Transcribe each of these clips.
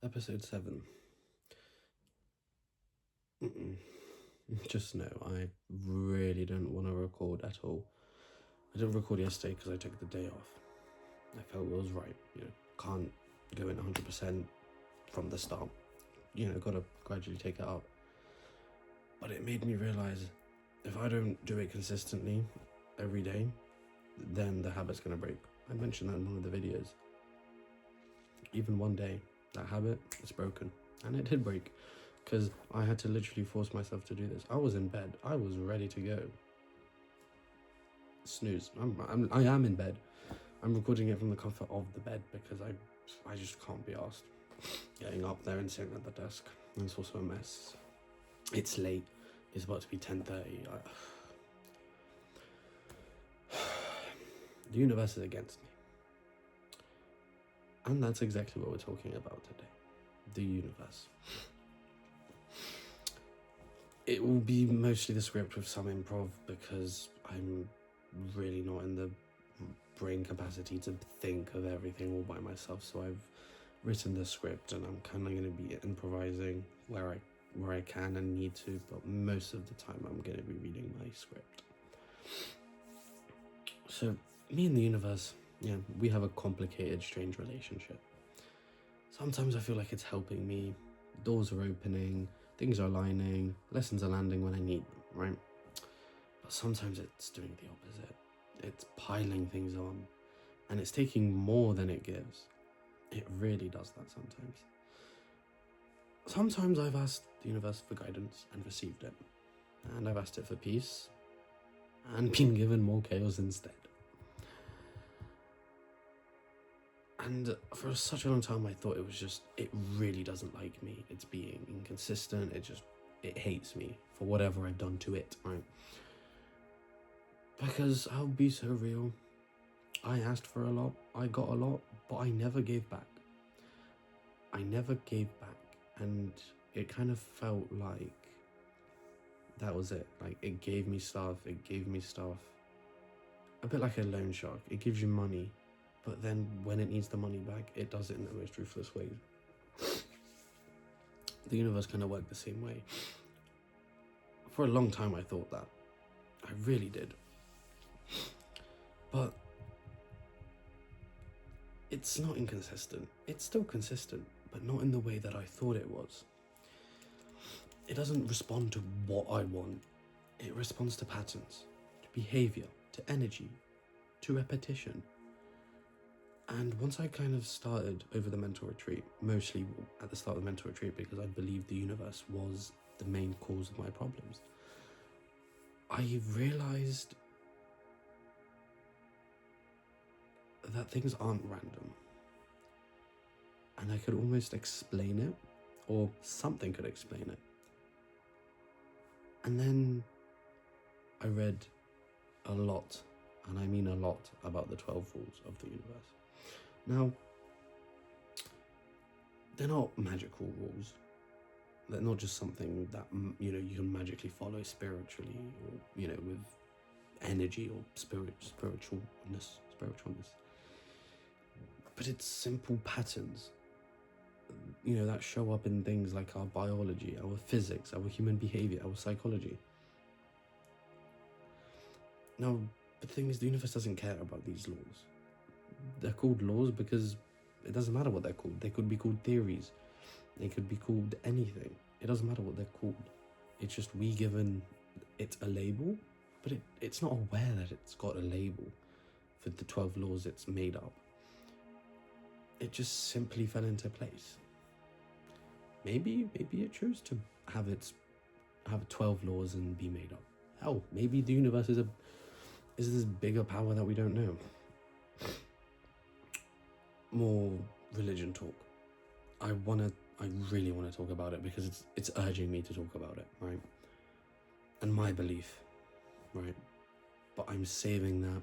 Episode 7. Just know, I really don't want to record at all. I didn't record yesterday because I took the day off. I felt it was right, can't go in 100% from the start. Gotta gradually take it up. But it made me realise, if I don't do it consistently every day, then the habit's gonna break. I mentioned that in one of the videos. Even one day, that habit is broken. And it did break, because I had to literally force myself to do this. I was in bed. I was ready to go. Snooze. I am in bed. I'm recording it from the comfort of the bed because I just can't be asked getting up there and sitting at the desk. And it's also a mess. It's late. It's about to be 10:30. The universe is against me. And that's exactly what we're talking about today. The universe. It will be mostly the script with some improv because I'm really not in the brain capacity to think of everything all by myself. So I've written the script and I'm kind of going to be improvising where I can and need to, but most of the time I'm going to be reading my script. So me and the universe, we have a complicated, strange relationship. Sometimes I feel like it's helping me. Doors are opening, things are aligning, lessons are landing when I need them, right? But sometimes it's doing the opposite. It's piling things on, and it's taking more than it gives. It really does that sometimes. Sometimes I've asked the universe for guidance and received it. And I've asked it for peace and been given more chaos instead. And for such a long time, I thought it really doesn't like me. It's being inconsistent. It hates me for whatever I've done to it, right? Because I'll be so real. I asked for a lot, I got a lot, but I never gave back. And it kind of felt like that was it. Like, it gave me stuff. A bit like a loan shark. It gives you money, but then when it needs the money back, it does it in the most ruthless ways. The universe kind of worked the same way. For a long time, I thought that. I really did. But it's not inconsistent. It's still consistent, but not in the way that I thought it was. It doesn't respond to what I want. It responds to patterns, to behaviour, to energy, to repetition. And once I kind of started over the mental retreat, mostly at the start of the mental retreat because I believed the universe was the main cause of my problems, I realised that things aren't random. And I could almost explain it, or something could explain it. And then I read a lot, and I mean a lot, about the 12 rules of the universe. Now, they're not magical rules. They're not just something that, you can magically follow spiritually, or, with energy or spiritualness. But it's simple patterns, that show up in things like our biology, our physics, our human behavior, our psychology. Now, the thing is, the universe doesn't care about these laws. They're called laws because it doesn't matter what they're called. They could be called theories. They could be called anything. It doesn't matter what they're called. It's just we given it a label, but it's not aware that it's got a label for the 12 laws it's made up. It just simply fell into place. Maybe it chose to have 12 laws and be made up. Hell, maybe the universe is this bigger power that we don't know. More religion talk. I really want to talk about it because it's urging me to talk about it, right? And my belief, right? But I'm saving that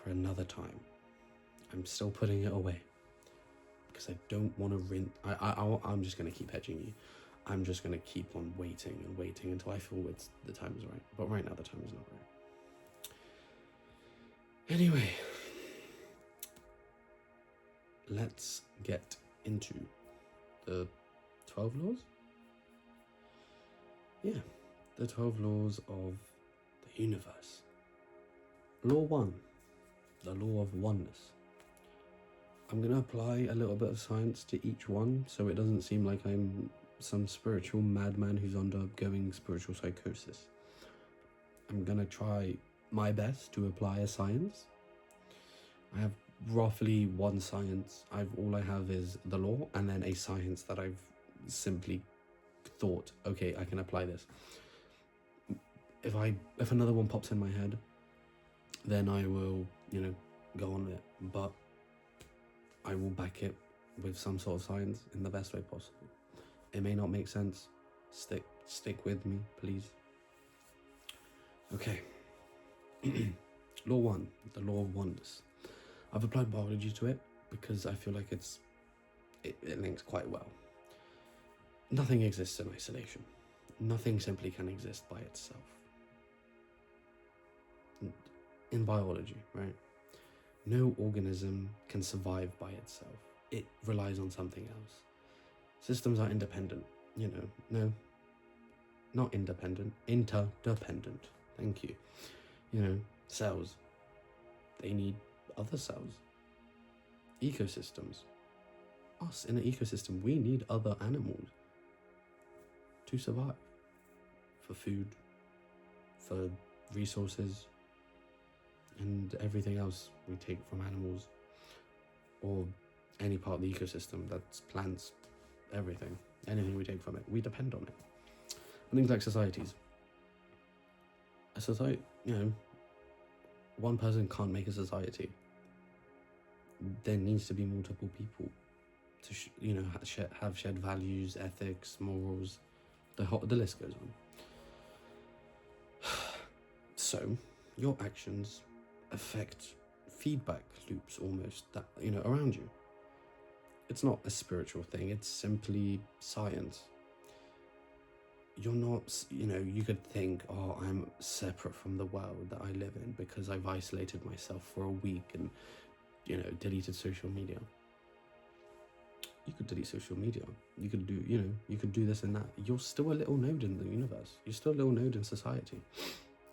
for another time. I'm still putting it away because I don't want to I'm just going to keep hedging you. I'm just going to keep on waiting until I feel the time is right. But right now the time is not right. Anyway, let's get into the 12 laws? Yeah, the 12 laws of the universe. Law 1, the law of oneness. I'm going to apply a little bit of science to each one so it doesn't seem like I'm some spiritual madman who's undergoing spiritual psychosis. I'm going to try my best to apply a science. I have roughly one science. All I have is the law and then a science that I've simply thought, okay, I can apply this. If another one pops in my head, then I will, go on it. But I will back it with some sort of science in the best way possible. It may not make sense. Stick with me, please. Okay. Law 1, the law of oneness. I've applied biology to it because I feel like it links quite well. Nothing exists in isolation. Nothing simply can exist by itself. In biology, right? No organism can survive by itself. It relies on something else. Systems are independent, no, not independent, interdependent. Thank you. Cells, they need other cells. Ecosystems, us in an ecosystem, we need other animals to survive, for food, for resources, and everything else we take from animals or any part of the ecosystem. That's plants, everything, anything we take from it, we depend on it. And things like societies. A society, one person can't make a society. There needs to be multiple people to have shared values, ethics, morals. The list goes on. So your actions affect feedback loops almost that around you. It's not a spiritual thing, it's simply science. You're not, you could think, oh, I'm separate from the world that I live in because I've isolated myself for a week and deleted social media. You could delete social media. You could do, you could do this and that. You're still a little node in the universe. You're still a little node in society.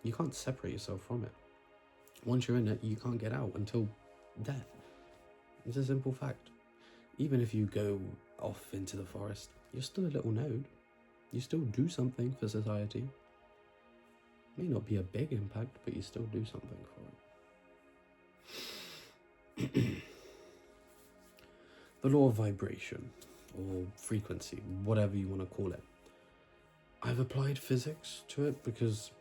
You can't separate yourself from it. Once you're in it, you can't get out until death. It's a simple fact. Even if you go off into the forest, you're still a little node. You still do something for society. May not be a big impact, but you still do something for it. The law of vibration, or frequency, whatever you want to call it. I've applied physics to it because,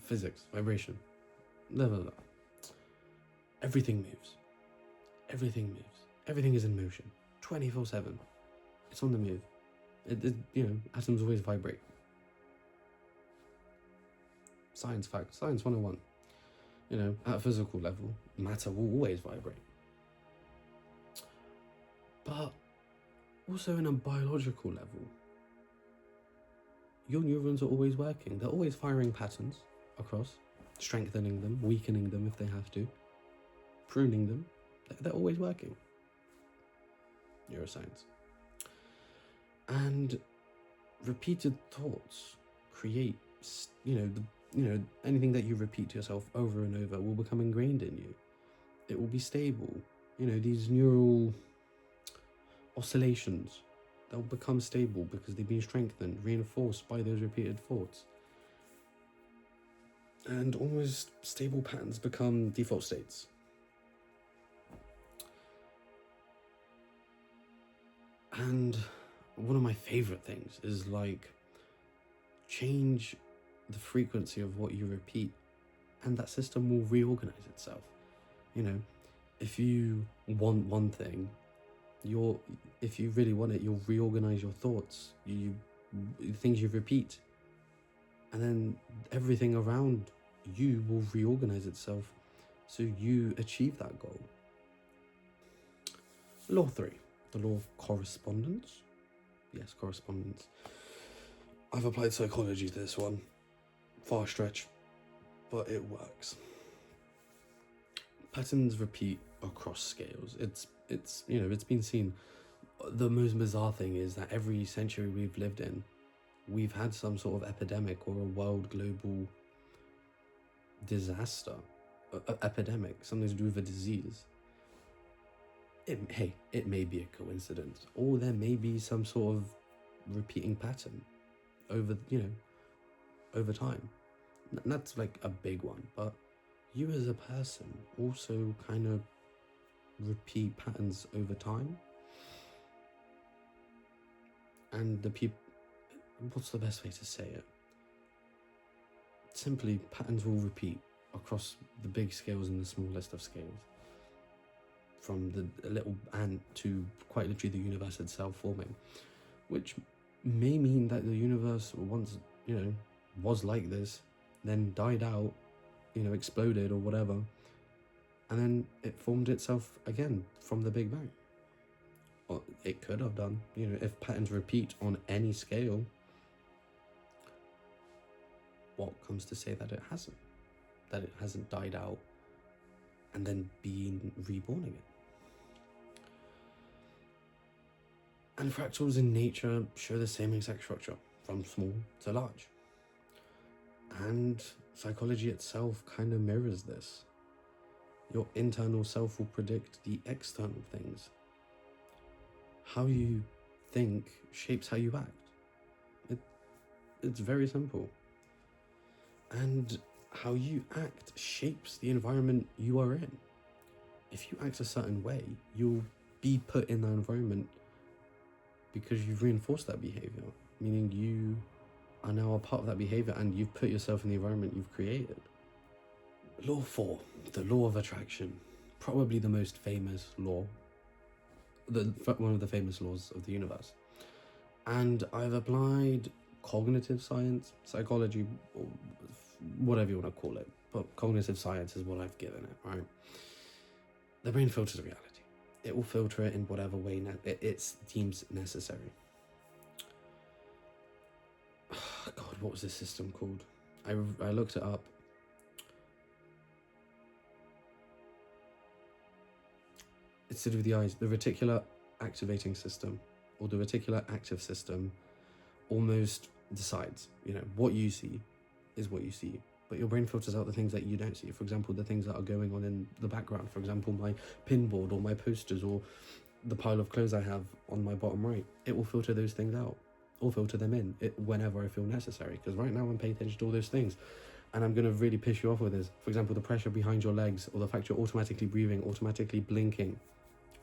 physics, vibration, blah, blah, blah. Everything moves. Everything moves. Everything is in motion, 24/7. It's on the move. Atoms always vibrate. Science fact, science 101. At a physical level, matter will always vibrate. But also in a biological level, your neurons are always working. They're always firing patterns across, strengthening them, weakening them if they have to, pruning them. They're always working. Neuroscience. And repeated thoughts create, anything that you repeat to yourself over and over will become ingrained in you. It will be stable. These neural oscillations, they'll become stable because they've been strengthened, reinforced by those repeated thoughts. And almost stable patterns become default states. And one of my favorite things is change the frequency of what you repeat and that system will reorganize itself. If you want one thing, if you really want it, you'll reorganize your thoughts, things you repeat, and then everything around you will reorganize itself so you achieve that goal. Law 3, the law of correspondence. Yes, correspondence. I've applied psychology to this one. Far stretch, but it works. Patterns repeat across scales. It's been seen the most bizarre thing is that every century we've lived in, we've had some sort of epidemic or a world global disaster, epidemic, something to do with a disease. It may be a coincidence, or there may be some sort of repeating pattern over, over time. That's like a big one, but you as a person also kind of repeat patterns over time. And what's the best way to say it? Simply, patterns will repeat across the big scales and the smallest of scales. From the little ant to quite literally the universe itself forming. Which may mean that the universe once, was like this, then died out, exploded or whatever, and then it formed itself again from the Big Bang. Or it could have done, if patterns repeat on any scale. What comes to say that it hasn't died out and then been reborn again? And fractals in nature show the same exact structure, from small to large. And psychology itself kind of mirrors this. Your internal self will predict the external things. How you think shapes how you act. It's very simple. And how you act shapes the environment you are in. If you act a certain way, you'll be put in that environment because you've reinforced that behavior, meaning you are now a part of that behavior and you've put yourself in the environment you've created. Law 4, the law of attraction, probably the most famous law, one of the famous laws of the universe. And I've applied cognitive science, psychology, or whatever you want to call it, but cognitive science is what I've given it, right? The brain filters reality. It will filter it in whatever way it deems necessary. God, what was this system called? I looked it up. It's to do with the eyes. The reticular activating system, or the reticular active system, almost decides, what you see is what you see. But your brain filters out the things that you don't see. For example, the things that are going on in the background. For example, my pinboard or my posters or the pile of clothes I have on my bottom right. It will filter those things out or filter them in whenever I feel necessary. Because right now I'm paying attention to all those things. And I'm going to really piss you off with this. For example, the pressure behind your legs, or the fact you're automatically breathing, automatically blinking.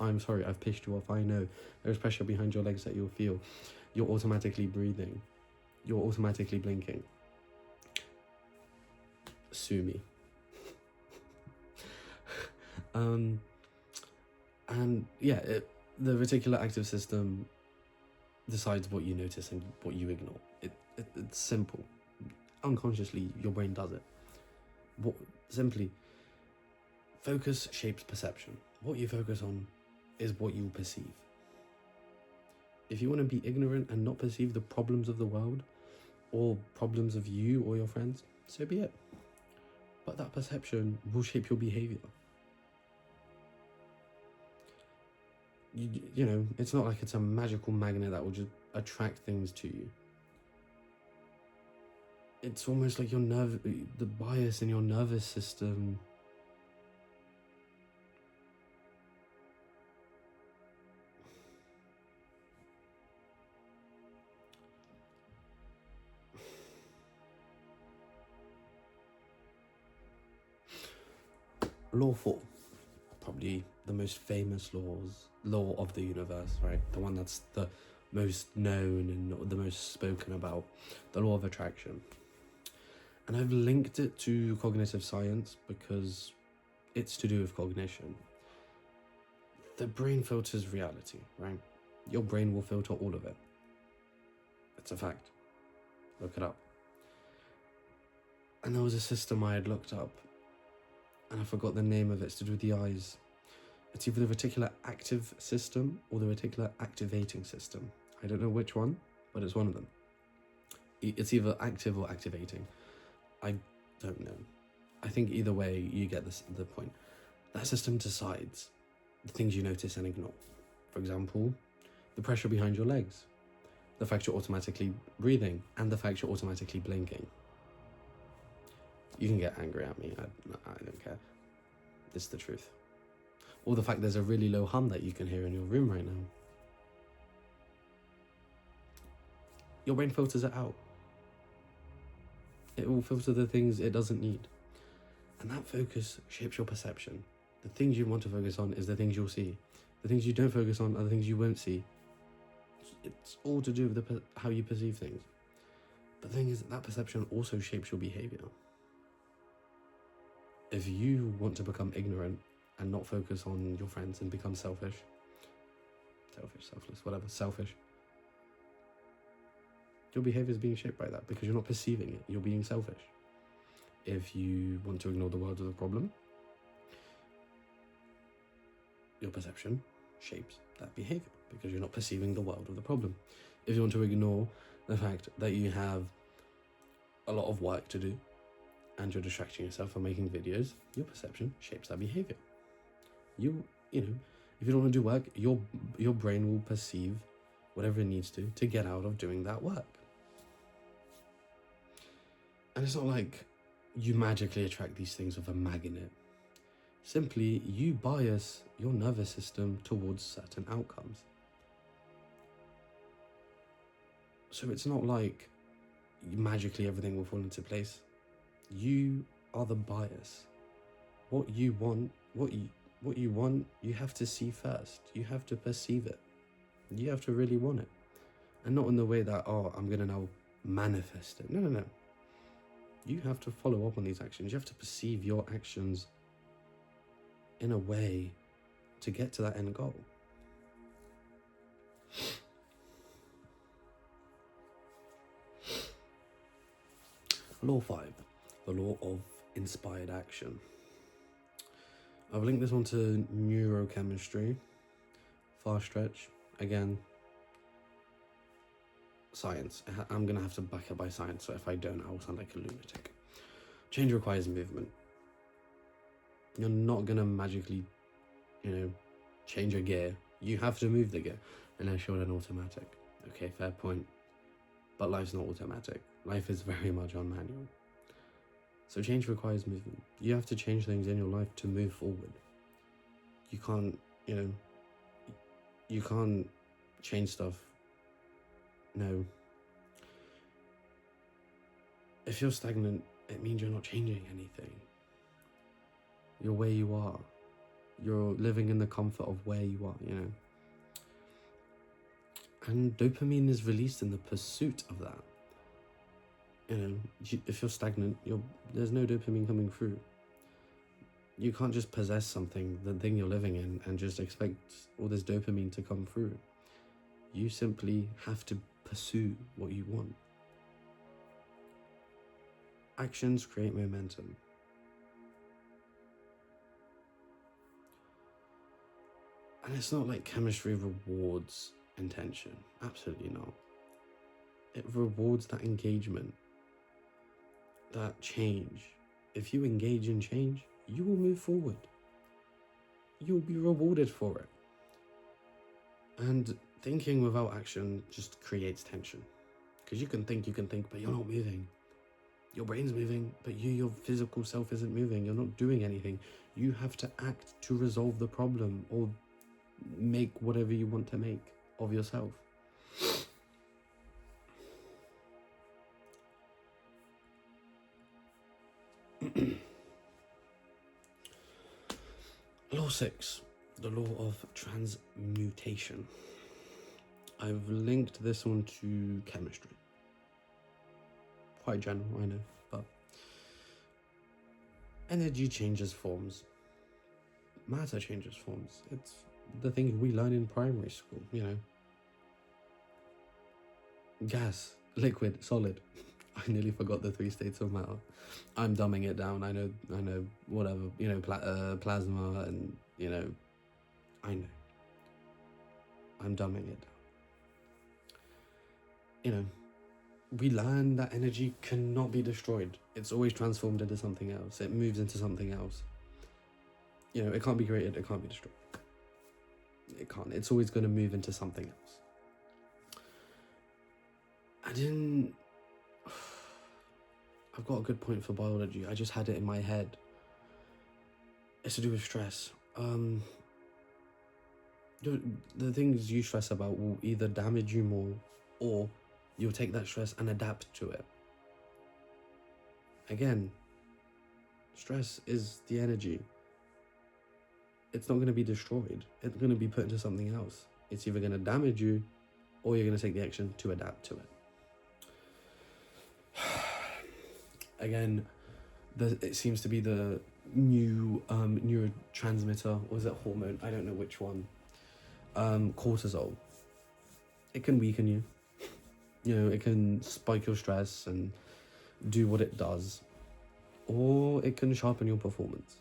I'm sorry, I've pissed you off, I know. There's pressure behind your legs that you'll feel. You're automatically breathing. You're automatically blinking. Sue me. And yeah, the reticular active system decides what you notice and what you ignore. It's simple. Unconsciously, your brain does it. Simply, focus shapes perception. What you focus on is what you perceive. If you want to be ignorant and not perceive the problems of the world, or problems of you or your friends, so be it. But that perception will shape your behavior. It's not like it's a magical magnet that will just attract things to you. It's almost like the bias in your nervous system. Law 4, probably the most famous law of the universe, right? The one that's the most known and the most spoken about, the law of attraction. And I've linked it to cognitive science because it's to do with cognition. The brain filters reality, right? Your brain will filter all of it. It's a fact. Look it up. And there was a system I had looked up, and I forgot the name of it. It's to do with the eyes. It's either the reticular active system or the reticular activating system. I don't know which one, but it's one of them. It's either active or activating. I don't know. I think either way, you get the point. That system decides the things you notice and ignore. For example, the pressure behind your legs, the fact you're automatically breathing, and the fact you're automatically blinking. You can get angry at me, I don't care. It's the truth. Or the fact there's a really low hum that you can hear in your room right now. Your brain filters it out. It will filter the things it doesn't need. And that focus shapes your perception. The things you want to focus on is the things you'll see. The things you don't focus on are the things you won't see. It's all to do with how you perceive things. But the thing is, that perception also shapes your behaviour. If you want to become ignorant and not focus on your friends and become selfish, your behaviour is being shaped by that because you're not perceiving it. You're being selfish. If you want to ignore the world as a problem, your perception shapes that behaviour because you're not perceiving the world of the problem. If you want to ignore the fact that you have a lot of work to do and you're distracting yourself from making videos, your perception shapes that behaviour. You know, if you don't want to do work, your brain will perceive whatever it needs to get out of doing that work. And it's not like you magically attract these things with a magnet. Simply, you bias your nervous system towards certain outcomes. So it's not like magically everything will fall into place. You are the bias. What you want, you have to see first. You have to perceive it. You have to really want it. And not in the way that, I'm going to now manifest it. No. You have to follow up on these actions. You have to perceive your actions in a way to get to that end goal. Law 5, the law of inspired action. I've linked this one to neurochemistry, far stretch, again, science. I'm going to have to back it by science, so if I don't, I'll sound like a lunatic. Change requires movement. You're not going to magically, change a gear. You have to move the gear, unless you're an automatic. Okay, fair point. But life's not automatic. Life is very much on manual. So change requires movement. You have to change things in your life to move forward. You can't, you can't change stuff. No. If you're stagnant, it means you're not changing anything. You're where you are. You're living in the comfort of where you are, And dopamine is released in the pursuit of that. If you're stagnant, there's no dopamine coming through. You can't just possess something, the thing you're living in, and just expect all this dopamine to come through. You simply have to pursue what you want. Actions create momentum. And it's not like chemistry rewards intention. Absolutely not. It rewards that engagement, that change. If you engage in change, you will move forward. You'll be rewarded for it. And thinking without action just creates tension. Because you can think, but you're not moving. Your brain's moving, but your physical self isn't moving. You're not doing anything. You have to act to resolve the problem or make whatever you want to make of yourself. Law 6, the law of transmutation. I've linked this one to chemistry. Quite general, I know, but energy changes forms. Matter changes forms. It's the things we learn in primary school, Gas, liquid, solid. I nearly forgot the 3 states of matter. I'm dumbing it down. I know, whatever, plasma and, I know. I'm dumbing it down. We learn that energy cannot be destroyed. It's always transformed into something else. It moves into something else. It can't be created. It can't be destroyed. It can't. It's always going to move into something else. I've got a good point for biology. I just had it in my head. It's to do with stress. The things you stress about will either damage you more, or you'll take that stress and adapt to it. Again, stress is the energy. It's not going to be destroyed. It's going to be put into something else. It's either going to damage you, or you're going to take the action to adapt to it. Again, it seems to be the new neurotransmitter, or is it hormone? I don't know which one. Cortisol. It can weaken you. It can spike your stress and do what it does, or it can sharpen your performance.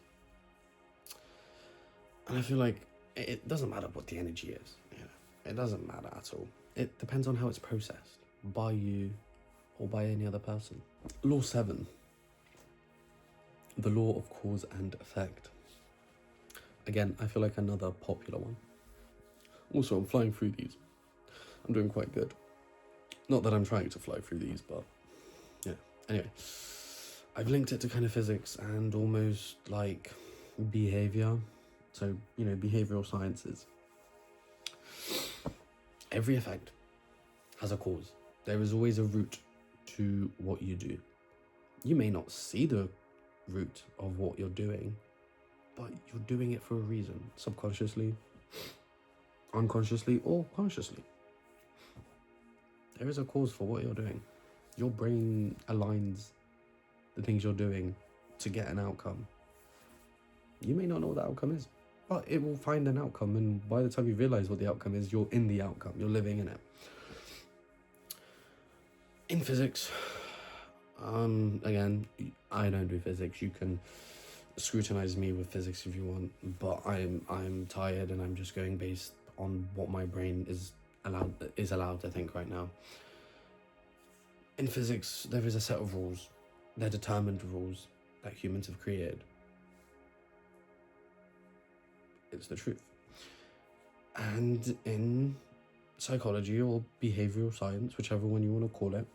And I feel like it doesn't matter what the energy is. It doesn't matter at all. It depends on how it's processed by you or by any other person. Law 7. The law of cause and effect. Again, I feel like another popular one. Also, I'm flying through these. I'm doing quite good. Not that I'm trying to fly through these, but yeah. Anyway, I've linked it to kind of physics and almost like behaviour. So, behavioural sciences. Every effect has a cause. There is always a root to what you do. You may not see the root of what you're doing, but you're doing it for a reason, subconsciously, unconsciously, or consciously. There is a cause for what you're doing. Your brain aligns the things you're doing to get an outcome. You may not know what the outcome is, but it will find an outcome, and by the time you realize what the outcome is, you're in the outcome, you're living in it. In physics, again, I don't do physics. You can scrutinize me with physics if you want, but I'm tired, and I'm just going based on what my brain is allowed to think right now. In physics, there is a set of rules. They're determined rules that humans have created. It's the truth. And in psychology or behavioral science, whichever one you want to call it,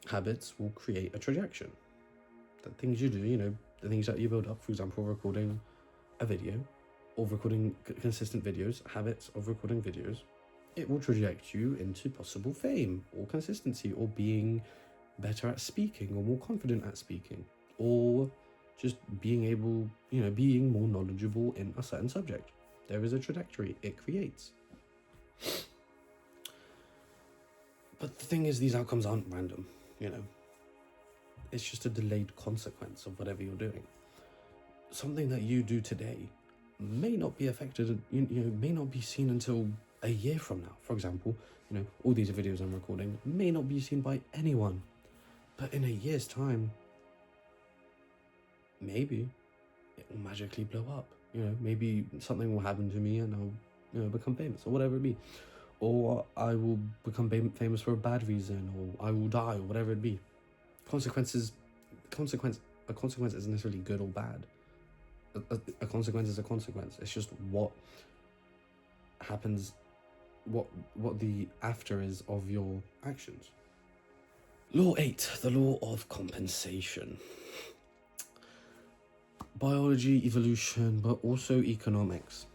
habits will create a trajectory. The things you do, the things that you build up, for example, recording a video or recording consistent videos, habits of recording videos, it will traject you into possible fame or consistency or being better at speaking or more confident at speaking, or just being able, being more knowledgeable in a certain subject. There is a trajectory it creates. But the thing is, these outcomes aren't random, It's just a delayed consequence of whatever you're doing. Something that you do today may not be affected, may not be seen until a year from now. For example, all these videos I'm recording may not be seen by anyone. But in a year's time, maybe it will magically blow up. Maybe something will happen to me and I'll, become famous or whatever it be. Or I will become famous for a bad reason, or I will die, or whatever it be. A consequence isn't necessarily good or bad. A consequence is a consequence. It's just what happens, what the after is of your actions. Law 8, the law of compensation. Biology, evolution, but also economics.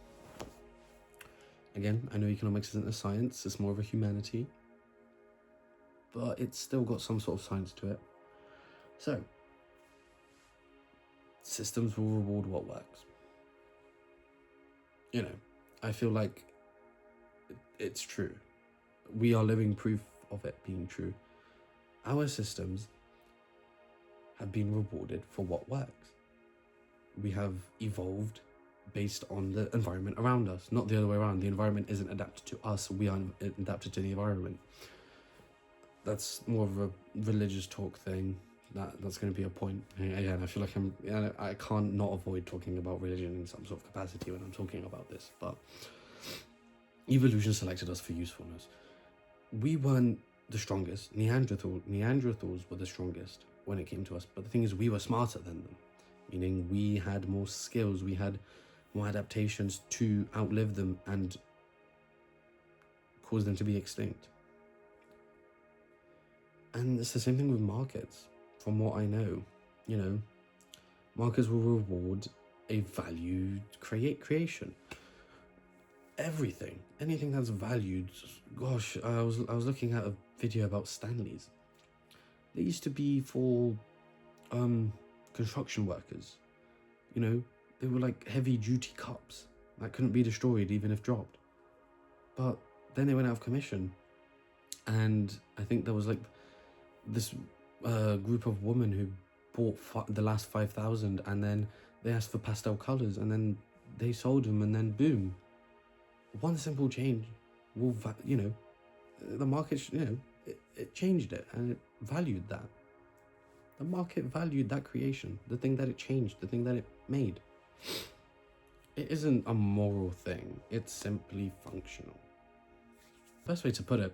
Again, I know economics isn't a science, it's more of a humanity, but it's still got some sort of science to it. So, systems will reward what works. I feel like it's true. We are living proof of it being true. Our systems have been rewarded for what works. We have evolved based on the environment around us, not the other way around. The environment isn't adapted to us, we are adapted to the environment. That's more of a religious talk thing. That's going to be a point. Again, I feel like I can't not avoid talking about religion in some sort of capacity when I'm talking about this, but evolution selected us for usefulness. We weren't the strongest. Neanderthals were the strongest when it came to us, but the thing is, we were smarter than them, meaning we had more skills, we had more adaptations to outlive them and cause them to be extinct. And it's the same thing with markets. From what I know, markets will reward a valued creation. Anything that's valued. Gosh, I was looking at a video about Stanleys. They used to be for construction workers. They were like heavy duty cups that couldn't be destroyed even if dropped. But then they went out of commission, and I think there was like this group of women who bought the last 5,000, and then they asked for pastel colors, and then they sold them, and then boom, one simple change will the market it changed it, and it valued that. The market valued that creation, the thing that it changed, the thing that it made. It isn't a moral thing, it's simply functional. Best way to put it: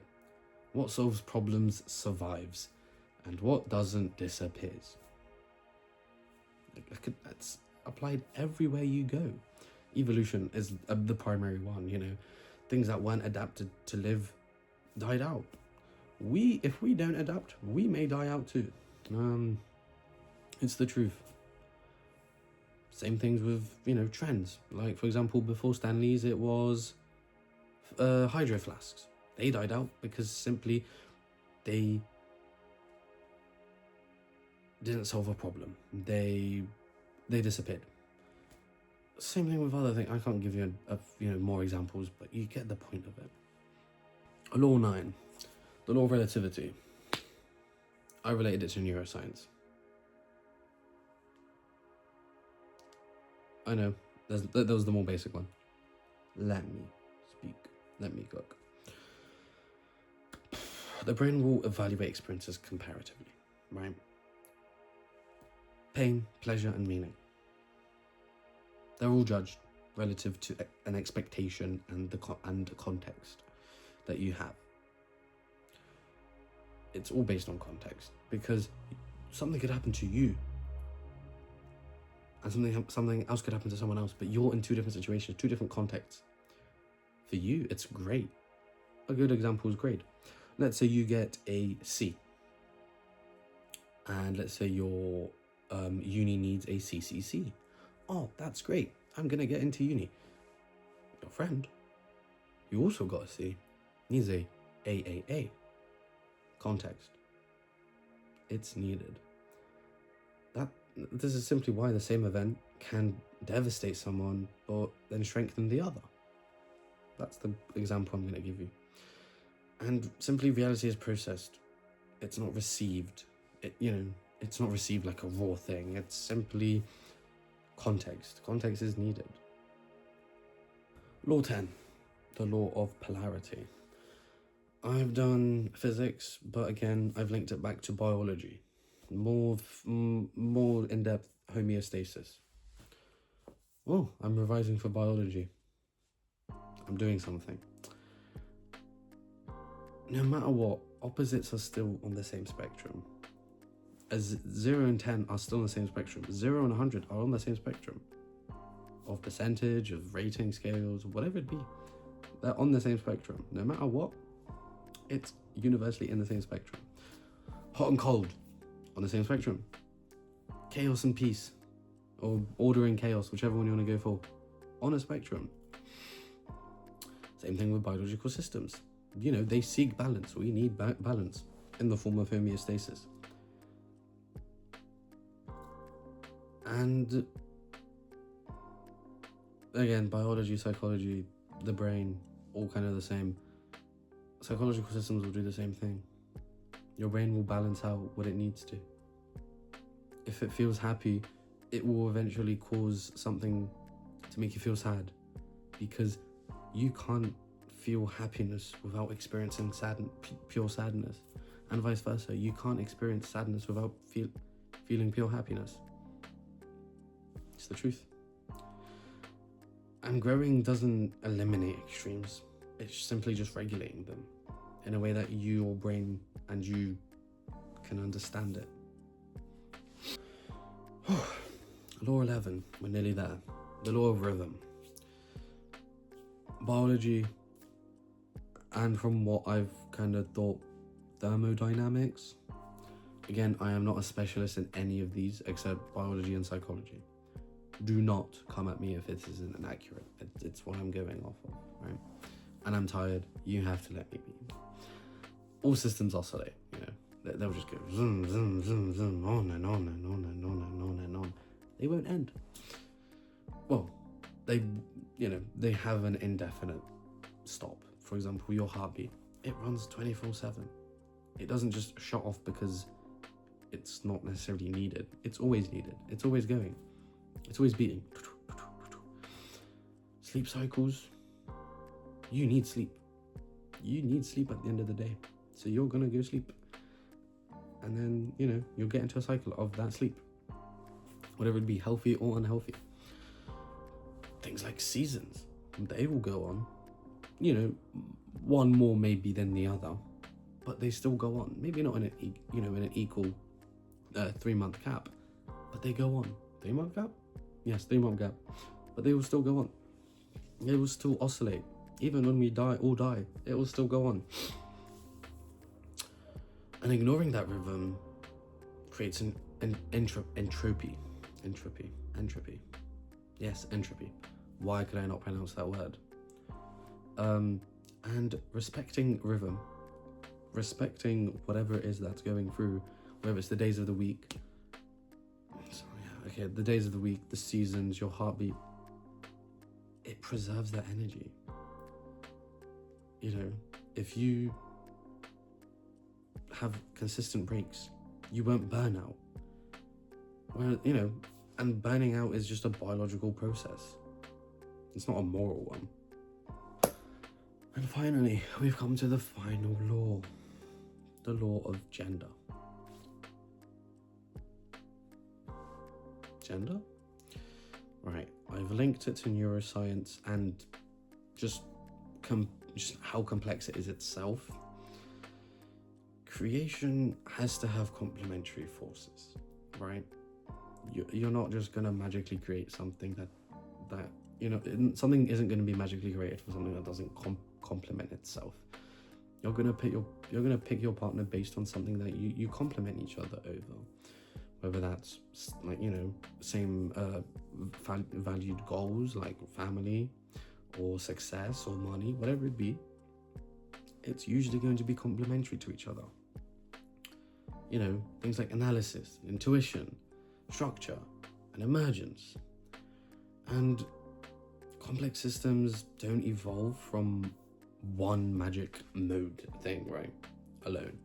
what solves problems survives, and what doesn't disappears. That's applied everywhere you go. Evolution is the primary one. Things that weren't adapted to live died out. If we don't adapt, we may die out too. It's the truth. Same things with trends. Like, for example, before Stanley's, it was hydro flasks. They died out because simply they didn't solve a problem. They disappeared. Same thing with other things. I can't give you more examples, but you get the point of it. Law 9, the law of relativity. I related it to neuroscience. I know, that was the more basic one. Let me speak. Let me cook. The brain will evaluate experiences comparatively, right? Pain, pleasure, and meaning. They're all judged relative to an expectation and the context that you have. It's all based on context, because something could happen to you and something else could happen to someone else, but you're in two different situations, two different contexts. For you, it's great. A good example is grade. Let's say you get a C, and let's say your uni needs a CCC. Oh, that's great. I'm gonna get into uni. Your friend, you also got a C, needs a AAA. Context. It's needed. This is simply why the same event can devastate someone, but then strengthen the other. That's the example I'm going to give you. And simply, reality is processed. It's not received. It's not received like a raw thing. It's simply context. Context is needed. Law 10, the law of polarity. I've done physics, but again, I've linked it back to biology. More in-depth homeostasis. Oh, I'm revising for biology. I'm doing something. No matter what, opposites are still on the same spectrum. As 0 and 10 are still on the same spectrum. 0 and 100 are on the same spectrum. Of percentage, of rating scales, whatever it be. They're on the same spectrum. No matter what, it's universally in the same spectrum. Hot and cold, on the same spectrum. Chaos and peace, or order and chaos, whichever one you want to go for, on a spectrum. Same thing with biological systems. They seek balance. We need balance in the form of homeostasis. And again, biology, psychology, the brain, all kind of the same. Psychological systems will do the same thing. Your brain will balance out what it needs to. If it feels happy, it will eventually cause something to make you feel sad, because you can't feel happiness without experiencing pure sadness, and vice versa. You can't experience sadness without feeling pure happiness. It's the truth. And growing doesn't eliminate extremes. It's simply just regulating them in a way that your brain and you can understand it. Law 11, we're nearly there. The law of rhythm. Biology, and from what I've kind of thought, thermodynamics, Again, I am not a specialist in any of these except biology and psychology. Do not come at me if it isn't inaccurate. It's what I'm going off of, right? And I'm tired. You have to let me be. All systems oscillate, you know. They'll just go zoom, zoom, zoom, zoom, on and on and on and on and on and on. They won't end. Well, they have an indefinite stop. For example, your heartbeat. It runs 24/7. It doesn't just shut off because it's not necessarily needed. It's always needed. It's always going. It's always beating. Sleep cycles. You need sleep. You need sleep at the end of the day. So you're gonna go sleep. And then, you'll get into a cycle of that sleep. Whatever it be, healthy or unhealthy. Things like seasons. They will go on. One more maybe than the other. But they still go on. Maybe not in an equal 3-month gap. But they go on. 3-month gap? Yes, 3-month gap. But they will still go on. They will still oscillate. Even when we all die, it will still go on. And ignoring that rhythm creates an entropy. Entropy. Yes, entropy. Why could I not pronounce that word? And respecting rhythm, respecting whatever it is that's going through, whether it's the days of the week, the days of the week, the seasons, your heartbeat, it preserves that energy. If you have consistent breaks, you won't burn out. Well, and burning out is just a biological process. It's not a moral one. And finally, we've come to the final law. The law of gender. Gender? Right, I've linked it to neuroscience and just how complex it is itself. Creation has to have complementary forces, right? You're not just gonna magically create something that something isn't going to be magically created for something that doesn't complement itself. You're gonna pick your partner based on something that you complement each other over, whether that's same valued goals like family or success or money, whatever it be. It's usually going to be complementary to each other. Things like analysis, intuition, structure, and emergence. And complex systems don't evolve from one magic mode thing, right? Alone.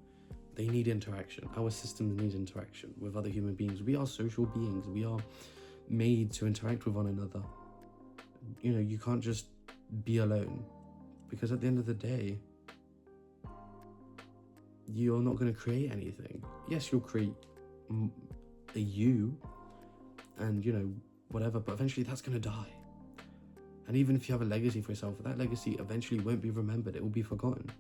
They need interaction. Our systems need interaction with other human beings. We are social beings. We are made to interact with one another. You can't just be alone, because at the end of the day, you're not going to create anything. Yes, you'll create a you and, whatever, but eventually that's going to die. And even if you have a legacy for yourself, that legacy eventually won't be remembered. It will be forgotten.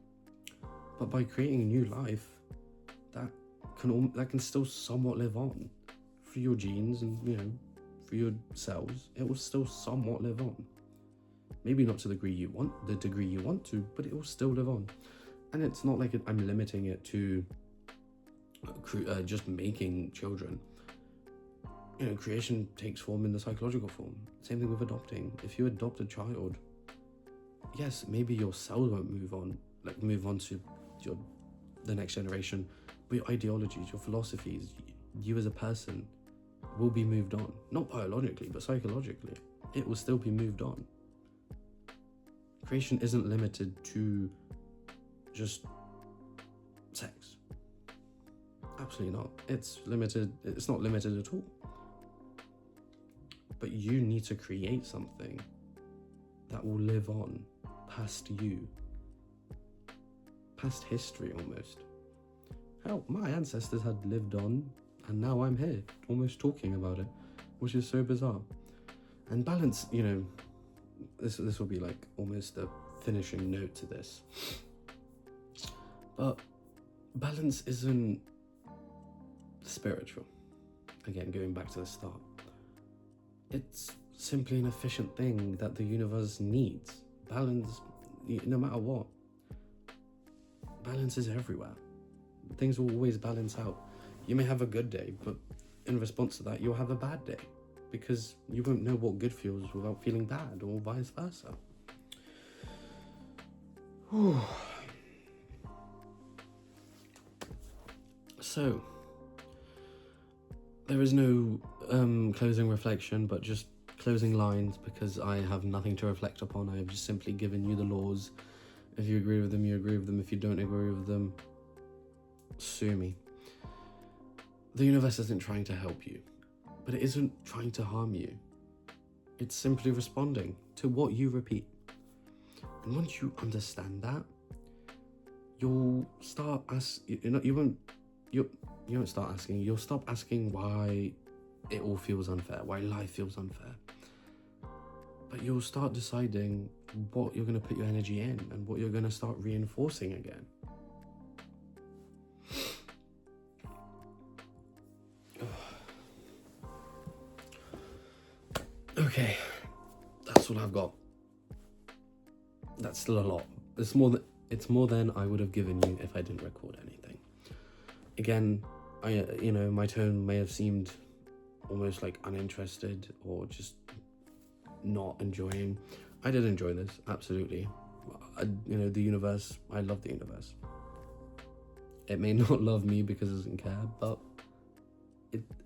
But by creating a new life, that can still somewhat live on through your genes and, through your cells. It will still somewhat live on. Maybe not to the degree you want to, but it will still live on. And it's not like I'm limiting it to just making children. Creation takes form in the psychological form. Same thing with adopting. If you adopt a child, yes, maybe your cells won't move on to the next generation, but your ideologies, your philosophies, you as a person will be moved on. Not biologically, but psychologically. It will still be moved on. Creation isn't limited to just sex. Absolutely not. It's not limited at all. But you need to create something that will live on past you. Past history, almost. Hell, my ancestors had lived on, and now I'm here, almost talking about it, which is so bizarre. And balance, this will be like almost a finishing note to this. But balance isn't spiritual. Again, going back to the start. It's simply an efficient thing that the universe needs. Balance, no matter what. Balance is everywhere. Things will always balance out. You may have a good day, but in response to that, you'll have a bad day, because you won't know what good feels without feeling bad, or vice versa. Whew. So, there is no closing reflection, but just closing lines, because I have nothing to reflect upon. I have just simply given you the laws. If you agree with them, you agree with them. If you don't agree with them, sue me. The universe isn't trying to help you, but it isn't trying to harm you. It's simply responding to what you repeat. And once you understand that, you'll start you won't start asking, you'll stop asking why it all feels unfair, why life feels unfair. But you'll start deciding what you're going to put your energy in and what you're going to start reinforcing again. Okay, that's all I've got. That's still a lot. It's more than I would have given you if I didn't record anything. Again, my tone may have seemed almost like uninterested or just not enjoying. I did enjoy this, absolutely. The universe, I love the universe. It may not love me because it doesn't care, but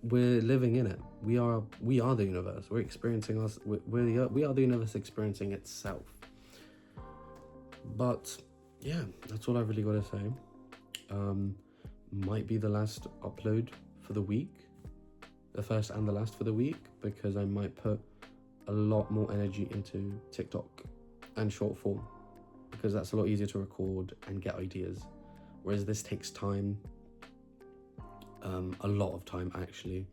we're living in it. We are the universe. We're experiencing us. We are the universe experiencing itself. But yeah, that's all I really got to say. Might be the last upload for the week, the first and the last for the week, because I might put a lot more energy into TikTok and short form, because that's a lot easier to record and get ideas, whereas this takes time, a lot of time actually.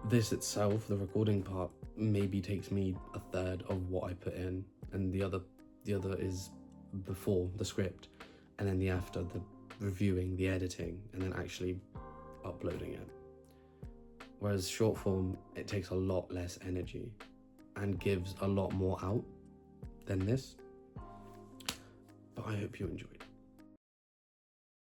This itself, the recording part, maybe takes me a third of what I put in, and the other is before the script, and then the after, the reviewing, the editing, and then actually uploading it. Whereas short form, it takes a lot less energy and gives a lot more out than this. But I hope you enjoy.